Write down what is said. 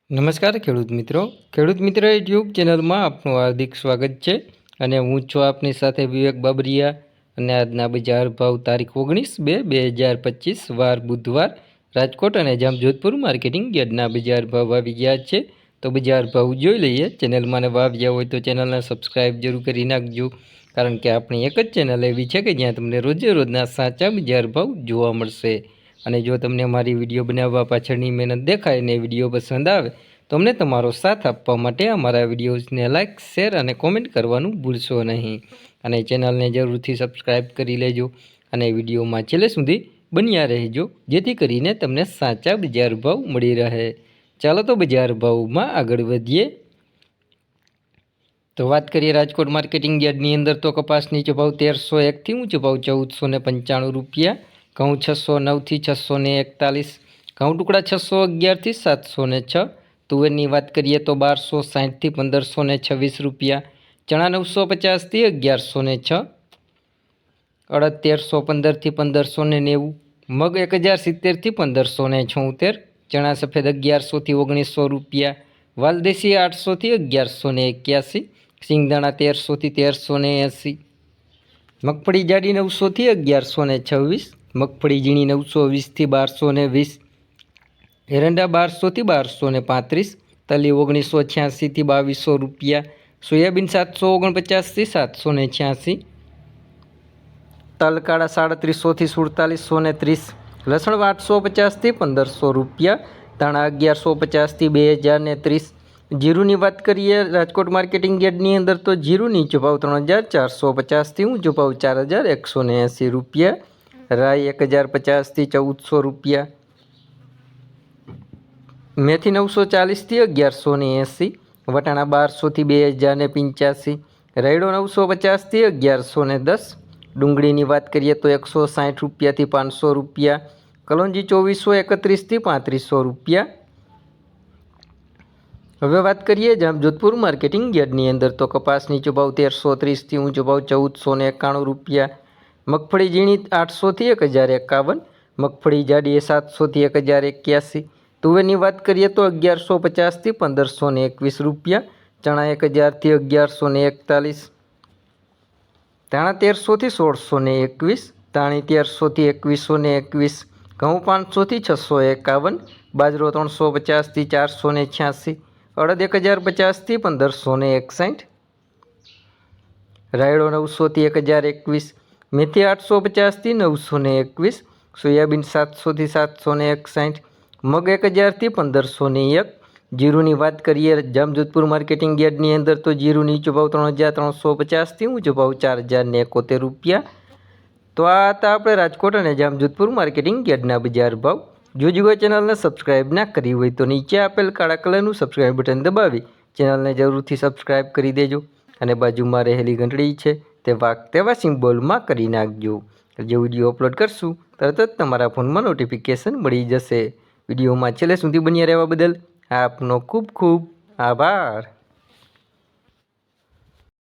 નમસ્કાર ખેડૂત મિત્રો યુટ્યુબ ચેનલમાં આપનું હાર્દિક સ્વાગત છે અને હું છું આપની સાથે વિવેક બાબરિયા અને આજના બજાર ભાવ તારીખ 19/2/2025 વાર બુધવાર રાજકોટ અને જામજોધપુર માર્કેટિંગ યાર્ડના બજાર ભાવ આવી ગયા છે। તો બજાર ભાવ જોઈ લઈએ। ચેનલમાં નવા આવ્યા હોય તો ચેનલને સબસ્ક્રાઈબ જરૂર કરી નાખજો, કારણ કે આપણી એક જ ચેનલ એવી છે કે જ્યાં તમને રોજે રોજના સાચા બજાર ભાવ જોવા મળશે। અને જો તમને મારી વિડીયો બનાવવા પાછળની મહેનત દેખાય અને વિડીયો પસંદ આવે તો અમને તમારો સાથ આપવા માટે અમારા વિડીયોઝને લાઇક, શેર અને કોમેન્ટ કરવાનું ભૂલશો નહીં। અને ચેનલને જરૂરથી સબસ્ક્રાઈબ કરી લેજો અને વિડીયોમાં છેલ્લે સુધી બન્યા રહેજો, જેથી કરીને તમને સાચા બજાર ભાવ મળી રહે। ચાલો તો બજાર ભાવમાં આગળ વધીએ। તો વાત કરીએ રાજકોટ માર્કેટિંગ યાર્ડની અંદર તો કપાસ નીચો ભાવ 1301થી ઊંચો ભાવ 1495 રૂપિયા, ઘઉં 609થી 641, ઘઉં ટુકડા 611થી 706, તુવેરની વાત કરીએ તો 1260થી 1526 રૂપિયા, ચણા 950થી 1106, અડદ 1315થી 1590, મગ 1070થી 1576, ચણા સફેદ 1100થી 1900 રૂપિયા, વાલદેશી 800થી 1181, સિંગદાણા 1300થી 1380, મગફળી જાડી 900થી 1126, મગફળી ઝીણી 920થી 1220, એરંડા 1200થી 1235, તલી 1986થી 2200 રૂપિયા, સોયાબીન 749થી 786, તલ કાળા 3700થી 4730, લસણ 850થી 1500 રૂપિયા, ધાણા 1150થી 2030। જીરુની વાત કરીએ રાજકોટ માર્કેટિંગ યાર્ડની અંદર તો જીરું નીચો ભાવ 3450થી ઊંચો ભાવ 4180 રૂપિયા, રાઈ 1050થી 1400 રૂપિયા, મેથી 940થી 1180, વટાણા 1200થી 2085, રાયડો 950થી 1110, ડુંગળીની વાત કરીએ તો 160 રૂપિયાથી 500 રૂપિયા, કલોંજી 2431થી 3500 રૂપિયા। હવે વાત કરીએ જામજોધપુર માર્કેટિંગ યાર્ડની અંદર તો કપાસ નીચો ભાવ 1330થી ઊંચો ભાવ 1491 રૂપિયા, મગફળી ઝીણી 800થી 1051, મગફળી જાડી 700થી 1081, તુવેરની વાત કરીએ તો 1150થી 1521 રૂપિયા, ચણા 1000થી 1141, ધાણા 1300થી 1621, ધાણી 1300થી 2121, ઘઉં 500થી 651, બાજરો 350થી 486, અડદ 1050થી 1561, રાયડો 900થી 1021, મેથી 850થી 921, સોયાબીન 700થી 761, મગ 1000થી 1501। જીરુની વાત કરીએ જામજોધપુર માર્કેટિંગ યાર્ડની અંદર તો જીરું નીચો ભાવ 3350થી ઊંચો ભાવ 4071 રૂપિયા। તો આ હતા આપણે રાજકોટ અને જામજોધપુર માર્કેટિંગ યાર્ડના બજાર ભાવ। જો ચેનલને સબસ્ક્રાઈબ ના કરી હોય તો નીચે આપેલ કાળા કલરનું સબસ્ક્રાઈબ બટન દબાવી ચેનલને જરૂરથી સબસ્ક્રાઈબ કરી દેજો અને બાજુમાં રહેલી ઘંટડી છે તે તેવા સિમ્બોલમાં કરી નાખજો। જે વિડીયો અપલોડ કરશું તરત જ તમારા ફોનમાં નોટિફિકેશન મળી જશે। વિડીયોમાં છેલ્લે સુધી બન્યા રહેવા બદલ આપનો ખૂબ ખૂબ આભાર।